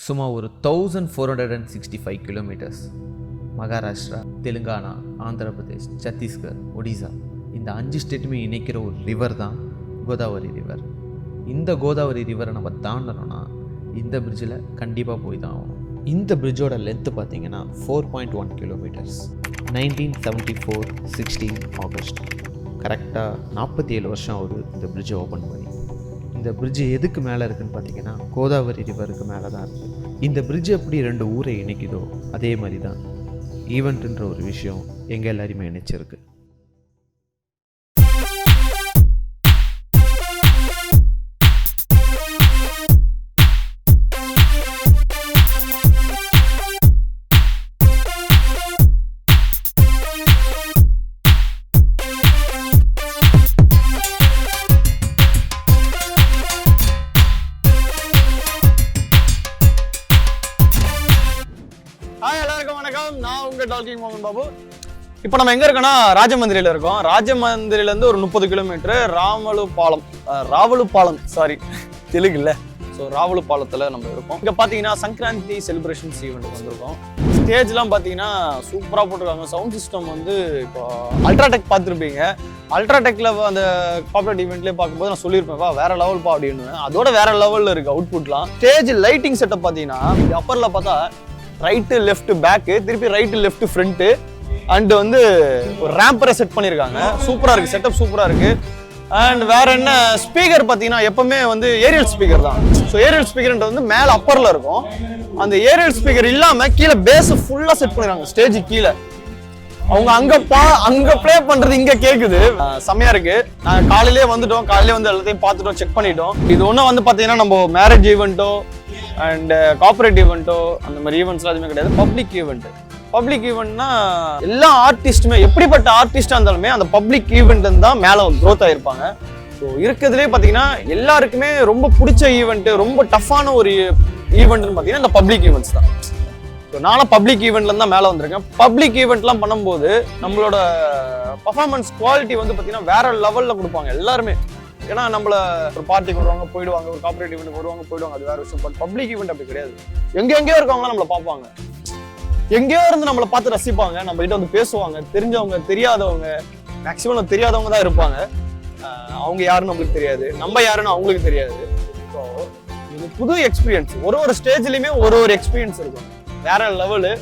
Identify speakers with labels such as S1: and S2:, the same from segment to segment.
S1: சுமார் ஒரு 1465 கிலோமீட்டர்ஸ். மகாராஷ்டிரா, தெலுங்கானா, ஆந்திர பிரதேஷ், சத்தீஸ்கர், ஒடிசா இந்த 5 ஸ்டேட்டுமே இணைக்கிற ஒரு ரிவர் தான் கோதாவரி ரிவர். இந்த கோதாவரி ரிவரை நம்ம தாண்டணும்னா இந்த பிரிட்ஜில் கண்டிப்பாக போய் தான் ஆகணும். இந்த பிரிட்ஜோட லென்த்து பார்த்தீங்கன்னா 4.1 கிலோமீட்டர்ஸ். 1974 16 ஆகஸ்ட் கரெக்டாக 47 வருஷம் ஆகுது இந்த பிரிட்ஜை ஓப்பன் பண்ணி. இந்த பிரிட்ஜு எதுக்கு மேலே இருக்குதுன்னு பார்த்தீங்கன்னா கோதாவரி ரிவருக்கு மேலே தான் இருக்குது. இந்த பிரிட்ஜ் எப்படி 2 ஊரை இணைக்குதோ அதே மாதிரி தான் ஈவெண்ட்டுன்ற ஒரு விஷயம் எங்கள் எல்லாரையுமே இணைச்சிருக்கு.
S2: நான் உங்க DollKing MohanBabu. இப்போ நம்ம எங்க இருக்கோம்னா ராஜமந்திரியில இருக்கோம். ராஜமந்திரியில இருந்து ஒரு 30 கிலோமீட்டர் ராவலுப்பாலம் தெலுங்கு இல்ல. ஸோ ராவலுப்பாலத்தில் நம்ம இருக்கோம். இங்கே பார்த்தீங்கன்னா சங்கராந்தி செலிப்ரேஷன்ஸ் ஈவெண்ட் வந்திருக்கோம். ஸ்டேஜ்லாம் பார்த்தீங்கன்னா சூப்பராக போட்டிருக்காங்க. சவுண்ட் சிஸ்டம் வந்து இப்போ UltraTech பார்த்துருப்பீங்க. UltraTechல அந்த கார்பரேட் ஈவெண்ட்லேயே பார்க்கும்போது நான் சொல்லியிருப்பேன் வேற லெவல்ப்பா அப்படின்னு. அதோட வேற லெவலில் இருக்கு அவுட்புட்லாம். ஸ்டேஜ் லைட்டிங் செட்டப் பார்த்தீங்கன்னா அப்பரில் பார்த்தா ரைட்டு லெஃப்ட் பேக்கு, திருப்பி ரைட்டு லெஃப்ட் ஃப்ரண்ட்டு அண்ட் வந்து ஒரு ரேம்பரை செட் பண்ணியிருக்காங்க. சூப்பராக இருக்குது, செட்டப் சூப்பராக இருக்குது. அண்ட் வேற என்ன ஸ்பீக்கர் பார்த்தீங்கன்னா எப்பவுமே வந்து ஏரியல் ஸ்பீக்கர் தான். ஸோ ஏரியல் ஸ்பீக்கர்ன்றது வந்து மேலே அப்பரில் இருக்கும். அந்த ஏரியல் ஸ்பீக்கர் இல்லாமல் கீழே பேஸ் ஃபுல்லாக செட் பண்ணிடுறாங்க. ஸ்டேஜ் கீழே அவங்க அங்கே ப்ளே பண்ணுறது இங்கே கேட்குது. செம்மையாக இருக்குது. நாங்கள் காலையிலே வந்துட்டோம், காலையிலே வந்து எல்லாத்தையும் பார்த்துட்டோம், செக் பண்ணிட்டோம். இது ஒன்றும் வந்து பார்த்தீங்கன்னா நம்ம மேரேஜ் ஈவெண்ட்டோ அண்ட் கார்பரேட் ஈவெண்ட்டோ அந்த மாதிரி ஈவெண்ட்ஸ்லாம் எதுவுமே கிடையாது. Public event. பப்ளிக் ஈவெண்ட்னா எல்லா ஆர்டிஸ்ட்டுமே எப்படிப்பட்ட ஆர்டிஸ்டாக இருந்தாலுமே அந்த பப்ளிக் ஈவெண்ட் தான் மேலே க்ரோத் ஆகிருப்பாங்க. ஸோ இருக்கிறதுலே பார்த்தீங்கன்னா எல்லாருக்குமே ரொம்ப பிடிச்ச ஈவெண்ட்டு, ரொம்ப டஃப்பான ஒரு ஈவெண்ட்னு பார்த்தீங்கன்னா இந்த பப்ளிக் ஈவெண்ட்ஸ் தான். ஸோ நானும் பப்ளிக் ஈவெண்ட்ல தான் மேலே வந்திருக்கேன். பப்ளிக் ஈவெண்ட்லாம் பண்ணும்போது நம்மளோட பர்ஃபார்மன்ஸ் குவாலிட்டி வந்து பார்த்தீங்கன்னா வேற லெவலில் கொடுப்பாங்க எல்லாருமே. ஏன்னா நம்மள ஒரு பார்ட்டிக்கு வருவாங்க போயிடுவாங்க, ஒரு கார்பரேட் ஈவெண்ட் வருவாங்க போயிடுவாங்க, அது வேற விஷயம். பட் பப்ளிக் ஈவெண்ட் அப்படி கிடையாது. எங்கெங்கேயோ இருக்கவங்க நம்மளை பார்ப்பாங்க, எங்கேயோ இருந்து நம்மளை பார்த்து ரசிப்பாங்க, நம்ம கிட்ட வந்து பேசுவாங்க. தெரிஞ்சவங்க தெரியாதவங்க, மேக்சிமம் தெரியாதவங்க தான் இருப்பாங்க. அவங்க யாருன்னு நம்மளுக்கு தெரியாது, நம்ம யாருன்னு அவங்களுக்கு தெரியாது. ஸோ இது புது எக்ஸ்பீரியன்ஸ். ஒரு ஸ்டேஜ்லயுமே ஒரு எக்ஸ்பீரியன்ஸ் இருக்கும், வேற லெவலு.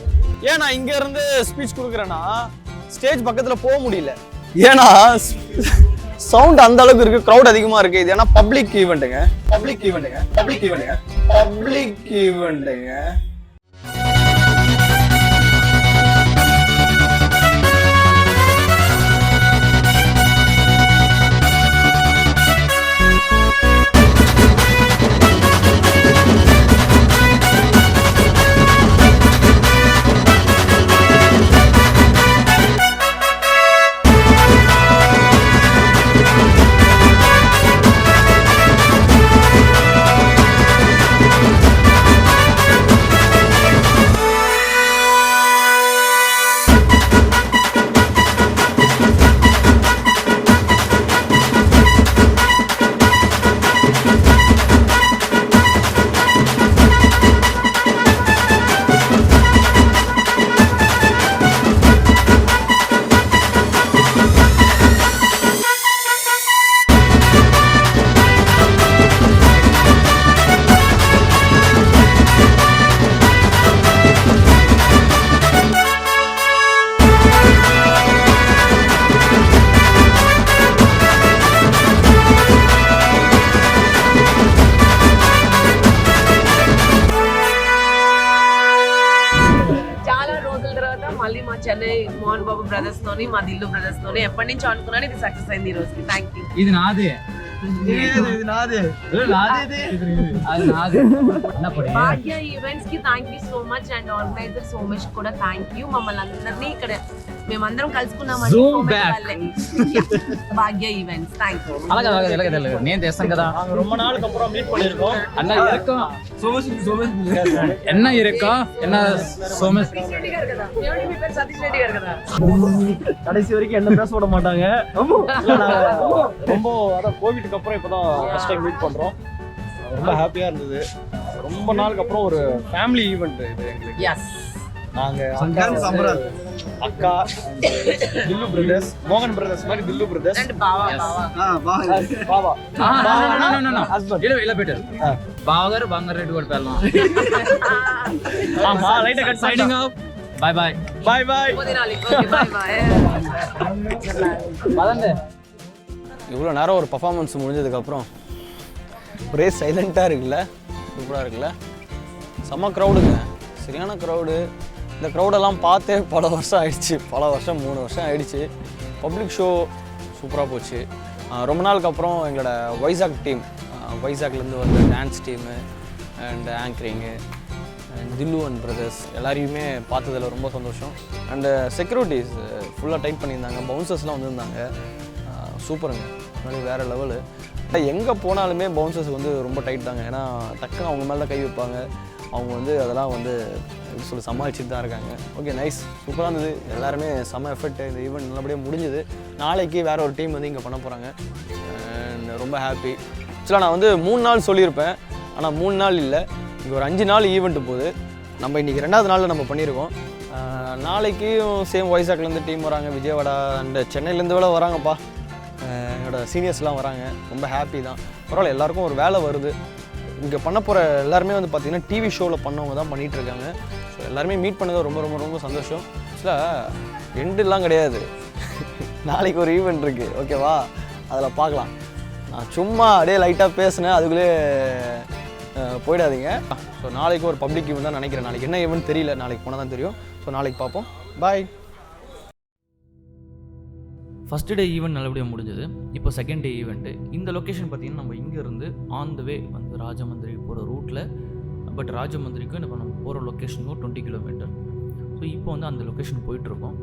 S2: ஏன் நான் இங்க இருந்து ஸ்பீச் கொடுக்குறேன்னா ஸ்டேஜ் பக்கத்துல போக முடியல, ஏன்னா சவுண்ட் அந்த அளவுக்கு இருக்கு, கிரௌட் அதிகமா இருக்கு. இது ஏன்னா public ஈவெண்ட்டுங்க.
S3: Chennai MohanBabu brothers toni ma Dhillu brothers toni eppadi nunchi anukunnanu idi success ayindi ee roju ki thank you
S2: idi naade
S3: Bhagya events ki thank you so much and organizer so much kuda thank you mammalni andarni ikkada మేమందరం కలుసుకున్నామని Bhagya events thank you
S4: అలాగా నేను చేస్తాను కదా
S2: ரொம்ப நாளுக்கு அப்புறம் meet பண்ணிருக்கோம்
S4: அண்ணா இருக்கும் சோமஸ் என்ன இருக்கா என்ன சோமஸ்
S3: ரெடி गार కదా ఎవడి మీ పేరు సతీష్ రెడ్డి గారు కదా
S2: கடைசி வரைக்கும் என்ன பேச விட மாட்டாங்க ரொம்ப அத கோவிட்க்கு அப்புறம் இப்போதான் ஃபர்ஸ்ட் டைம் மீட் பண்றோம் ரொம்ப ஹாப்பியா இருந்தது ரொம்ப நாளுக்கு அப்புறம் ஒரு ஃபேமிலி ஈவெண்ட் இது எங்களுக்கு. நாங்க அக்கா தில்லு பிரதர்ஸ், மோகன் பிரதர்ஸ் மாதிரி தில்லு பிரதர்ஸ்
S3: and bawa
S2: பாவா
S4: ஹஸ்பண்ட் இல்ல பெட்டர் பாகர் பாங்கர் ரெட் கோட் பேரலாம்.
S2: ஆமா லைட்டா cut
S4: signing off. Bye bye
S2: bye bye.
S3: podinali okay bye bye.
S4: பதந்த
S2: இவ்வளோ நேரம் ஒரு பர்ஃபார்மன்ஸ் முடிஞ்சதுக்கப்புறம் ஒரே சைலண்ட்டாக இருக்குல்ல, சூப்பராக இருக்குல்ல, செம்ம க்ரௌடுங்க, சரியான க்ரௌடு. இந்த க்ரௌடெல்லாம் பார்த்தே பல வருஷம் ஆயிடுச்சு, 3 வருஷம் ஆயிடுச்சு. பப்ளிக் ஷோ சூப்பராக போச்சு. ரொம்ப நாளுக்கு அப்புறம் எங்களோட வைசாக் டீம், வைசாக்லேருந்து வந்த டான்ஸ் டீமு அண்ட் ஆங்கரிங்கு அண்ட் தில்லு அண்ட் பிரதர்ஸ் எல்லாரையுமே பார்த்ததில் ரொம்ப சந்தோஷம். அண்டு செக்யூரிட்டிஸ் ஃபுல்லாக டைட் பண்ணியிருந்தாங்க, பவுன்சர்ஸ்லாம் வந்திருந்தாங்க, சூப்பருங்க, அதனால வேறு லெவலு. எங்கே போனாலுமே பவுன்சர்ஸ் வந்து ரொம்ப டைட் தாங்க, ஏன்னா டக்குன்னு அவங்க மேலே தான் கை வைப்பாங்க. அவங்க வந்து அதெல்லாம் வந்து எப்படி சொல்லி சமாளிச்சுட்டு தான் இருக்காங்க. ஓகே நைஸ், சூப்பராக இருந்தது, எல்லாருமே செம்ம எஃபெக்ட். இந்த ஈவெண்ட் நல்லபடியாக முடிஞ்சுது. நாளைக்கு வேறு ஒரு டீம் வந்து இங்கே பண்ண போகிறாங்க அண்ட் ரொம்ப ஹாப்பி. ஆக்சுவலாக நான் வந்து 3 நாள் சொல்லியிருப்பேன், ஆனால் 3 நாள் இல்லை, இங்கே ஒரு 5 நாள் ஈவெண்ட்டு போகுது. நம்ம இன்றைக்கி 2வது நாளில் நம்ம பண்ணியிருக்கோம். நாளைக்கும் சேம் வைசாக்லேருந்து டீம் வராங்க, விஜயவாடா அண்ட் சென்னையிலேருந்து வேலை வராங்கப்பா, என்னோட சீனியர்ஸ்லாம் வராங்க. ரொம்ப ஹாப்பி தான், பரவாயில்ல, எல்லாருக்கும் ஒரு வேலை வருது. இங்கே பண்ண போகிற எல்லாருமே வந்து பார்த்திங்கன்னா டிவி ஷோவில் பண்ணவங்க தான் பண்ணிகிட்ருக்காங்க. ஸோ எல்லாருமே மீட் பண்ணது ரொம்ப ரொம்ப ரொம்ப சந்தோஷம். ஆக்சுவலாக எண்டுலாம் கிடையாது, நாளைக்கு ஒரு ஈவெண்ட் இருக்குது, ஓகேவா, அதில் பார்க்கலாம். நான் சும்மா அப்படியே லைட்டாக பேசினேன், அதுக்குள்ளே போயிடாதீங்க. ஸோ நாளைக்கு ஒரு பப்ளிக் ஈவெண்ட் தான் நினைக்கிறேன். நாளைக்கு என்ன ஈவெண்ட் தெரியல, நாளைக்கு போனால் தான் தெரியும். ஸோ நாளைக்கு பார்ப்போம், பாய்.
S5: ஃபஸ்ட்டு டே ஈவெண்ட் நல்லபடியாக முடிஞ்சது. இப்போ செகண்ட் டே ஈவெண்ட்டு. இந்த லொக்கேஷன் பார்த்திங்கன்னா நம்ம இங்கேருந்து ஆன் த வே வந்து ராஜமந்திரி போகிற ரூட்டில், பட் ராஜமந்திரிக்கும் இப்போ நம்ம போகிற லொக்கேஷனுக்கும் 20 கிலோமீட்டர். ஸோ இப்போ வந்து அந்த லொக்கேஷன் போயிட்டுருக்கோம்.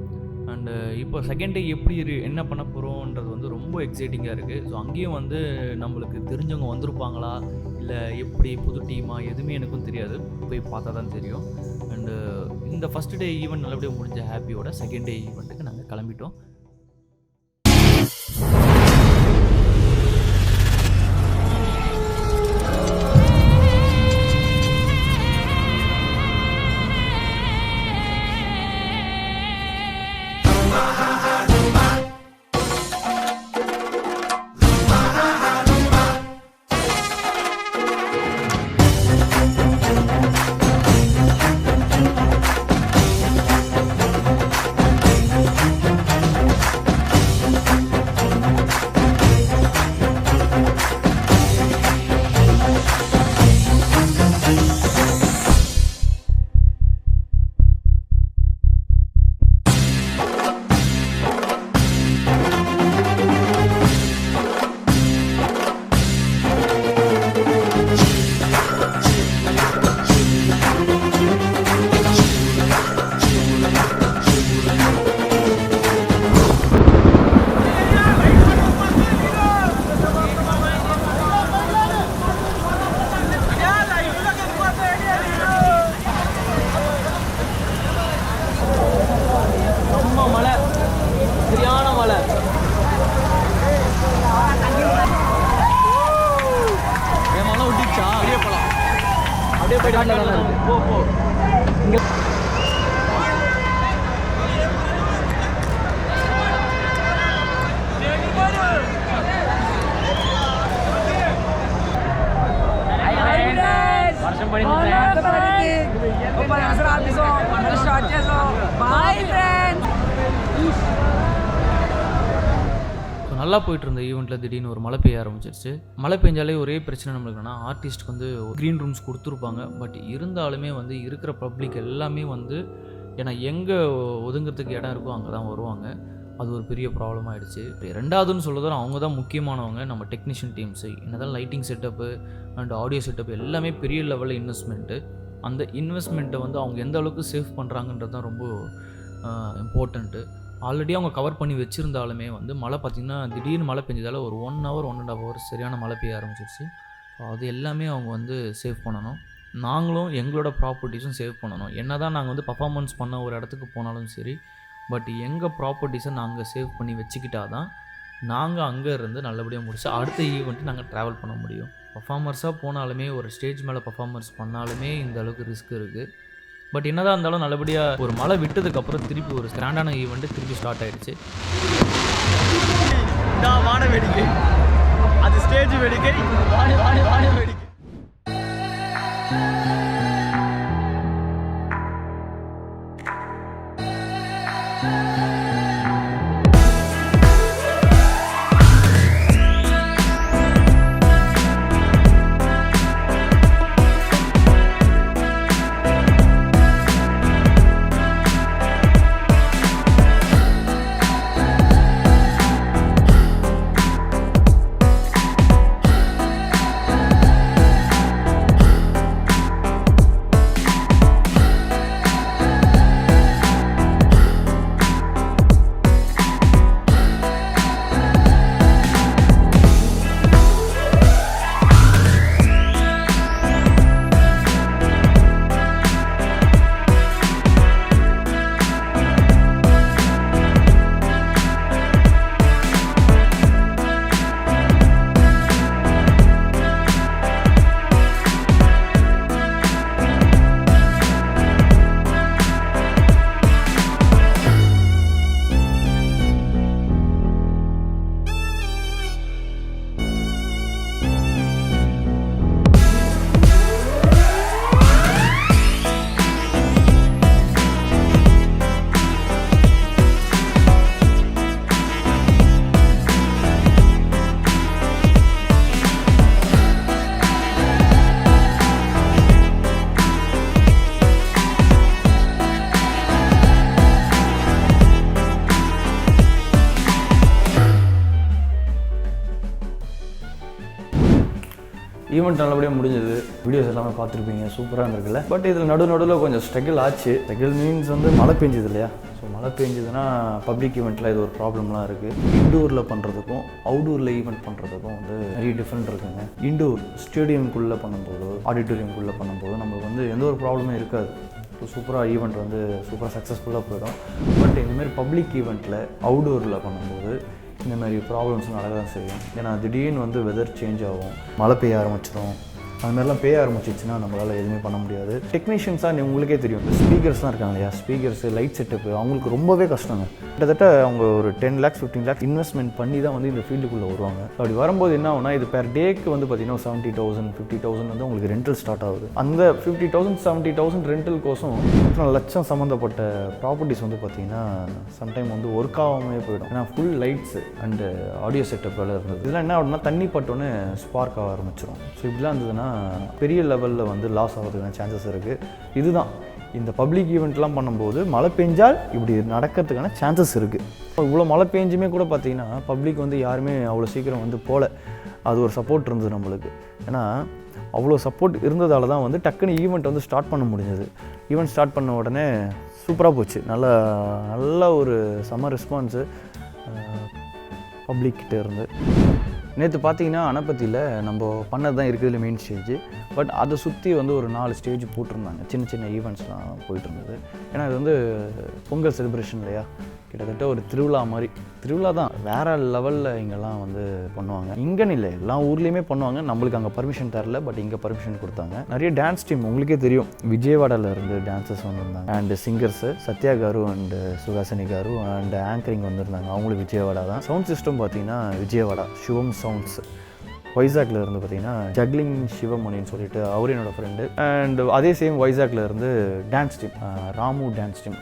S5: அண்டு இப்போ செகண்ட் டே எப்படி என்ன பண்ண போகிறோன்றது வந்து ரொம்ப எக்ஸைட்டிங்காக இருக்குது. ஸோ அங்கேயும் வந்து நம்மளுக்கு தெரிஞ்சவங்க வந்திருப்பாங்களா இல்லை எப்படி புது டீமாக எதுவுமே எனக்கும் தெரியாது, போய் பார்த்தா தான் தெரியும். அண்டு இந்த ஃபஸ்ட்டு டே ஈவெண்ட் நல்லபடியாக முடிஞ்ச ஹாப்பியோட செகண்ட் டே ஈவெண்ட்டுக்கு நாங்கள் கிளம்பிட்டோம். நல்லா போயிட்டு இருந்த ஈவெண்ட்டில் திடீர்னு ஒரு மழை பெய்ய ஆரம்பிச்சிருச்சு. மழை பெஞ்சாலே ஒரே பிரச்சனை நம்மளுக்குன்னா, ஆர்டிஸ்ட்க்கு வந்து க்ரீன் ரூம்ஸ் கொடுத்துருப்பாங்க, பட் இருந்தாலுமே வந்து இருக்கிற பப்ளிக் எல்லாமே வந்து ஏன்னா எங்கே ஒதுங்கிறதுக்கு இடம் இருக்கோ அங்கே தான் வருவாங்க. அது ஒரு பெரிய ப்ராப்ளம் ஆகிடுச்சு. 2வதுன்னு சொல்லுறது அவங்க தான் முக்கியமானவங்க, நம்ம டெக்னீஷியன் டீம்ஸு. என்னதான் lighting setup and audio setup எல்லாமே பெரிய லெவலில் இன்வெஸ்ட்மெண்ட்டு. அந்த இன்வெஸ்ட்மெண்ட்டை வந்து அவங்க எந்த அளவுக்கு சேவ் பண்ணுறாங்கன்றது தான் ரொம்ப இம்பார்ட்டண்ட்டு. ஆல்ரெடி அவங்க கவர் பண்ணி வச்சுருந்தாலுமே வந்து மழை பார்த்திங்கன்னா திடீர்னு மழை பெஞ்சதால் ஒரு 1 hour 1.5 hours சரியான மழை பெய்ய ஆரம்பிச்சிருச்சு. ஸோ அது எல்லாமே அவங்க வந்து சேவ் பண்ணணும். நாங்களும் எங்களோட ப்ராப்பர்ட்டிஸும் சேவ் பண்ணணும். என்ன தான் நாங்கள் வந்து பர்ஃபார்மன்ஸ் பண்ண ஒரு இடத்துக்கு போனாலும் சரி, பட் எங்கள் ப்ராப்பர்ட்டிஸை நாங்கள் சேவ் பண்ணி வச்சுக்கிட்டா தான் நாங்கள் அங்கே இருந்து நல்லபடியாக முடிச்சு அடுத்த ஈவெண்ட்டு நாங்கள் ட்ராவல் பண்ண முடியும். பர்ஃபார்மர்ஸாக போனாலுமே ஒரு ஸ்டேஜ் மேலே பர்ஃபார்மன்ஸ் பண்ணாலுமே இந்த அளவுக்கு ரிஸ்க் இருக்குது. பட் என்னதான் இருந்தாலும் நல்லபடியாக ஒரு மழை விட்டதுக்கப்புறம் திருப்பி ஒரு ஸ்டாண்டான ஈவெண்ட்டு திருப்பி ஸ்டார்ட் ஆகிடுச்சு.
S2: வான வேடிக்கை, அது ஸ்டேஜ் வேடிக்கை, வான வேடிக்கை. ஈவெண்ட் நல்லபடியாக முடிஞ்சது. வீடியோஸ் எல்லாமே பார்த்துருப்பீங்க, சூப்பராக இருந்திருக்குல்ல. பட் இதில் நடுவில் கொஞ்சம் ஸ்ட்ரகிள் ஆச்சு. ஸ்ட்ரகிள் மீன்ஸ் வந்து மழை பெஞ்சுது இல்லையா. ஸோ மழை பெஞ்சுதுன்னா பப்ளிக் ஈவெண்ட்டில் இது ஒரு ப்ராப்ளம்லாம் இருக்குது. இன்டோரில் பண்ணுறதுக்கும் அவுடோரில் ஈவெண்ட் பண்ணுறதுக்கும் வந்து நிறைய டிஃப்ரெண்ட் இருக்குங்க. இன்டோர் ஸ்டேடியம்குள்ளே பண்ணும்போது, ஆடிட்டோரியம்குள்ளே பண்ணும்போது நம்மளுக்கு வந்து எந்த ஒரு ப்ராப்ளமும் இருக்காது. ஸோ சூப்பராக ஈவெண்ட் வந்து சூப்பராக சக்ஸஸ்ஃபுல்லாக போயிடும். பட் இந்தமாதிரி பப்ளிக் ஈவெண்ட்டில் அவுடோரில் பண்ணும்போது இந்த மாதிரி ப்ராப்ளம்ஸ் நடக்க தான் செய்யும். ஏன்னா திடீர்னு வந்து வெதர் சேஞ்ச் ஆகும், மழை பெய்ய ஆரம்பிச்சிடும். அது மாதிரிலாம் பெய்ய ஆரம்பிச்சிச்சுன்னா நம்மளால் எதுவுமே பண்ண முடியாது. டெக்னீஷியன்ஸாக உங்களுக்கே தெரியும், இந்த ஸ்பீக்கர்ஸ்லாம் இருக்காங்க இல்லையா, ஸ்பீக்கர்ஸு, லைட் செட்டப்பு, அவங்களுக்கு ரொம்பவே கஷ்டங்க. கிட்டத்தட்ட அவங்க ஒரு 10 lakhs 15 lakhs இன்வெஸ்ட்மெண்ட் பண்ணி தான் வந்து இந்த ஃபீல்டுக்குள்ளே வருவாங்க. அப்படி வரும்போது என்ன ஆகுனா, இது பெர் டேக்கு வந்து பார்த்தீங்கன்னா 70,000 50,000 வந்து உங்களுக்கு ரெண்டல் ஸ்டார்ட் ஆகுது. அந்த 50,000 70,000 ரெண்டல் கோசம் இத்தனை லட்சம் சம்மந்தப்பட்ட ப்ராப்பர்ட்டிஸ் வந்து பார்த்தீங்கன்னா சம்டைம் வந்து ஒர்க் ஆகாமே போயிடும். ஏன்னா full lights and audio setup வேலை இருந்தது. இதெல்லாம் என்ன ஆகுதுன்னா தண்ணி பட்டோன்னே ஸ்பார்க் ஆக ஆரம்பிச்சிடும். ஸோ இப்படிலாம் இருந்ததுன்னா பெரிய லெவலில் வந்து லாஸ் ஆகிறதுக்கான சான்சஸ் இருக்குது. இதுதான் இந்த பப்ளிக் ஈவெண்ட்லாம் பண்ணும்போது மழை பெஞ்சால் இப்படி நடக்கிறதுக்கான சான்சஸ் இருக்குது. இவ்வளோ மழை பெஞ்சுமே கூட பார்த்தீங்கன்னா பப்ளிக் வந்து யாருமே அவ்வளோ சீக்கிரம் வந்து போகல. அது ஒரு சப்போர்ட் இருந்தது நம்மளுக்கு. ஏன்னா அவ்வளோ சப்போர்ட் இருந்ததால் தான் வந்து டக்குன்னு ஈவெண்ட் வந்து ஸ்டார்ட் பண்ண முடிஞ்சது. ஈவெண்ட் ஸ்டார்ட் பண்ண உடனே சூப்பராக போச்சு. நல்ல ஒரு செம்ம ரெஸ்பான்ஸு பப்ளிக்கிட்ட இருந்து. நேற்று பார்த்தீங்கன்னா அனபத்தியில் நம்ம பண்ணது தான் இருக்கிறதுல மெயின் ஸ்டேஜ். பட் அதை சுற்றி வந்து ஒரு 4 ஸ்டேஜ் போட்டிருந்தாங்க. சின்ன சின்ன ஈவெண்ட்ஸ்லாம் போயிட்டு இருந்தது. ஏன்னா இது வந்து பொங்கல் செலிப்ரேஷன் இல்லையா, கிட்டத்தட்ட ஒரு திருவிழா மாதிரி. திருவிழா தான், வேறு லெவலில் இங்கெல்லாம் வந்து பண்ணுவாங்க. இங்கேன்னு இல்லை, எல்லா ஊர்லேயுமே பண்ணுவாங்க. நம்மளுக்கு அங்கே பர்மிஷன் தரல, பட் இங்கே பர்மிஷன் கொடுத்தாங்க. நிறைய டான்ஸ் டீம் உங்களுக்கே தெரியும், விஜயவாடாவில் இருந்து டான்சர்ஸ் வந்திருந்தாங்க. And singers Sathya car and Suhasini car and anchoring வந்திருந்தாங்க. அவங்களும் விஜயவாடா தான். சவுண்ட் சிஸ்டம் பார்த்தீங்கன்னா விஜயவாடா ஷுபம் சவுண்ட்ஸ். வைசாக்ல இருந்து பார்த்தீங்கன்னா ஜக்லிங் சிவமணின்னு சொல்லிட்டு அவர் என்னோடய ஃப்ரெண்டு. அண்ட் அதே சேம் வைசாக்ல இருந்து dance team Ramu dance team.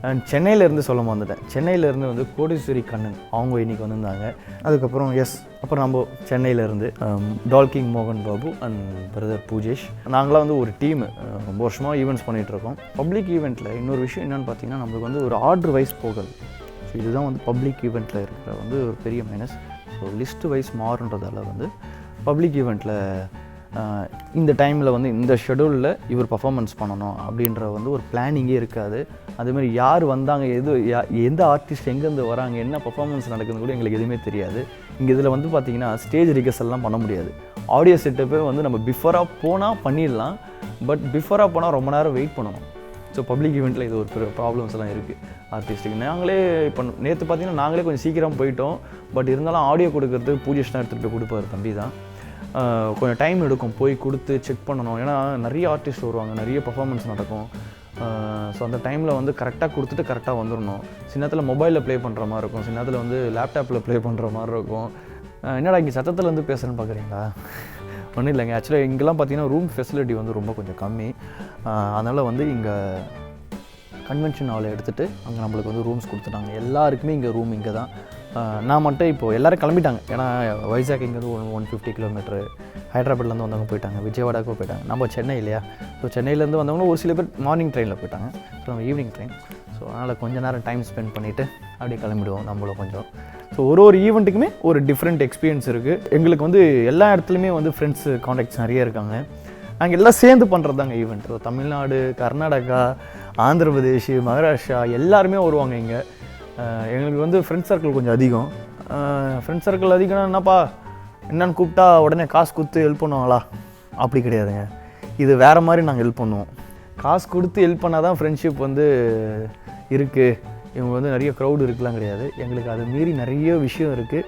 S2: And சென்னையிலேருந்து சொல்ல வந்துட்டேன். சென்னையிலேருந்து வந்து கோtiswari கண்ணன் அவங்க இன்றைக்கி வந்திருந்தாங்க. அதுக்கப்புறம் அப்புறம் நம்ம சென்னையிலேருந்து DollkingMohanBabu அண்ட் பிரதர் பூஜேஷ். நாங்களாம் வந்து ஒரு டீம் ரொம்ப வருஷமாக ஈவெண்ட்ஸ் பண்ணிகிட்ருக்கோம். பப்ளிக் ஈவெண்ட்டில் இன்னொரு விஷயம் என்னென்னு பார்த்தீங்கன்னா நம்மளுக்கு வந்து ஒரு ஆர்டர் வைஸ் போகிறது. ஸோ இதுதான் வந்து பப்ளிக் ஈவெண்ட்டில் இருக்கிற வந்து ஒரு பெரிய மைனஸ். ஸோ லிஸ்ட்டு வைஸ் மாறுன்றதால வந்து பப்ளிக் ஈவெண்ட்டில் இந்த டைமில் வந்து இந்த ஷெடியூலில் இவர் பர்ஃபார்மன்ஸ் பண்ணணும் அப்படின்ற வந்து ஒரு பிளானிங்கே இருக்காது. அதேமாதிரி யார் வந்தாங்க, எந்த ஆர்டிஸ்ட் எங்கேருந்து வராங்க, என்ன பர்ஃபார்மன்ஸ் நடக்குதுன்னு கூட எங்களுக்கு எதுவுமே தெரியாது. இங்கே இதில் வந்து பார்த்திங்கன்னா ஸ்டேஜ் ரிகர்சல்லாம் பண்ண முடியாது. ஆடியோ செட்டப்பே வந்து நம்ம பிஃபோராக போனால் பண்ணிடலாம். பட் பிஃபோராக போனால் ரொம்ப நேரம் வெயிட் பண்ணணும். ஸோ பப்ளிக் ஈவெண்ட்டில் இது ஒரு பெரிய ப்ராப்ளம்ஸ்லாம் இருக்குது ஆர்டிஸ்ட்டுக்கு. நாங்களே இப்போ நேற்று பார்த்தீங்கன்னா நாங்களே கொஞ்சம் சீக்கிரம் போயிட்டோம். பட் இருந்தாலும் ஆடியோ கொடுக்கறதுக்கு பூஜேஷ்னா எடுத்துகிட்டு போய் கொடுப்பாரு தம்பி தான். கொஞ்சம் டைம் எடுக்கும் போய் கொடுத்து செக் பண்ணணும். ஏன்னா நிறைய ஆர்டிஸ்ட் வருவாங்க, நிறைய பர்ஃபார்மன்ஸ் நடக்கும். ஸோ அந்த டைமில் வந்து கரெக்டாக கொடுத்துட்டு கரெக்டாக வந்துடணும். சில நேரத்தில் மொபைலில் ப்ளே பண்ணுற மாதிரி இருக்கும், சில நேரத்தில் வந்து லேப்டாப்பில் ப்ளே பண்ணுற மாதிரி இருக்கும். என்னடா இங்கே சத்தத்தில் வந்து பேசுகிறேன்னு பார்க்குறீங்களா? ஒன்றும் இல்லைங்க. ஆக்சுவலாக இங்கெல்லாம் பார்த்தீங்கன்னா ரூம் ஃபெசிலிட்டி வந்து ரொம்ப கொஞ்சம் கம்மி. அதனால் வந்து இங்கே கன்வென்ஷன் ஹாலை எடுத்துகிட்டு அங்கே நம்மளுக்கு வந்து ரூம்ஸ் கொடுத்துட்டாங்க. எல்லாருக்குமே இங்கே ரூம் இங்கே தான். நான் மட்டும் இப்போது எல்லோரும் கிளம்பிட்டாங்க. ஏன்னா வைசாக் இங்கேருந்து 150 கிலோமீட்டரு, ஹைதராபாத்லேருந்து வந்தவங்க போயிட்டாங்க, விஜயவாடாவுக்கு போயிட்டாங்க. நம்ம சென்னை இல்லையா, ஸோ சென்னையிலேருந்து வந்தவங்களும் ஒரு சில பேர் மார்னிங் ட்ரெயினில் போயிட்டாங்க. ஸோ நம்ம ஈவினிங் ட்ரெயின். ஸோ அதனால் கொஞ்சம் நேரம் டைம் ஸ்பெண்ட் பண்ணிவிட்டு அப்படியே கிளம்பிடுவோம் நம்மளும் கொஞ்சம். ஸோ ஒரு ஈவெண்ட்டுக்குமே ஒரு டிஃப்ரெண்ட் எக்ஸ்பீரியன்ஸ் இருக்குது. எங்களுக்கு வந்து எல்லா இடத்துலையுமே வந்து ஃப்ரெண்ட்ஸு காண்டாக்ட்ஸ் நிறைய இருக்காங்க. நாங்கள் எல்லாம் சேர்ந்து பண்ணுறது தாங்க ஈவெண்ட். ஸோ தமிழ்நாடு, கர்நாடகா, ஆந்திர பிரதேஷ், மகாராஷ்டிரா எல்லாருமே வருவாங்க இங்கே. எங்களுக்கு வந்து ஃப்ரெண்ட்ஸ் சர்க்கிள் கொஞ்சம் அதிகம். ஃப்ரெண்ட்ஸ் சர்க்கிள் அதிகம்னா என்னப்பா என்னென்னு கூப்பிட்டா உடனே காசு கொடுத்து ஹெல்ப் பண்ணுவாங்களா? அப்படி கிடையாதுங்க. இது வேறு மாதிரி நாங்கள் ஹெல்ப் பண்ணுவோம். காசு கொடுத்து ஹெல்ப் பண்ணால் தான் ஃப்ரெண்ட்ஷிப் வந்து இருக்குது, இவங்க வந்து நிறைய க்ரௌடு இருக்கலாம் கிடையாது. எங்களுக்கு அது மீறி நிறைய விஷயம் இருக்குது.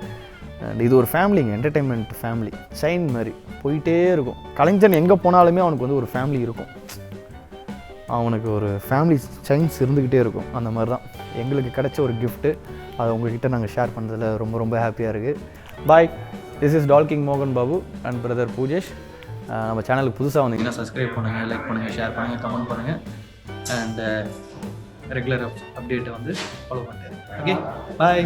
S2: அண்ட் இது ஒரு ஃபேமிலிங்க, என்டர்டெயின்மெண்ட் ஃபேமிலி செயின் மாதிரி போயிட்டே இருக்கும். கலைஞன் எங்கே போனாலுமே அவனுக்கு வந்து ஒரு ஃபேமிலி இருக்கும், அவனுக்கு ஒரு ஃபேமிலி செயின்ஸ் இருந்துக்கிட்டே இருக்கும். அந்த மாதிரி தான் எங்களுக்கு கிடைச்ச ஒரு கிஃப்ட்டு. அதை உங்கள்கிட்ட நாங்கள் ஷேர் பண்ணுறதுல ரொம்ப ரொம்ப ஹாப்பியாக இருக்குது. Bye. This is DollKingMohanBabu and brother Pujesh. நம்ம சேனலுக்கு புதுசாக வந்தீங்கன்னா சப்ஸ்கிரைப் பண்ணுங்கள், லைக் பண்ணுங்கள், ஷேர் பண்ணுங்கள், கமெண்ட் பண்ணுங்கள். அண்ட் ரெகுலர் அப்டேட்டை வந்து ஃபாலோ பண்ணுறேன். ஓகே, பாய்.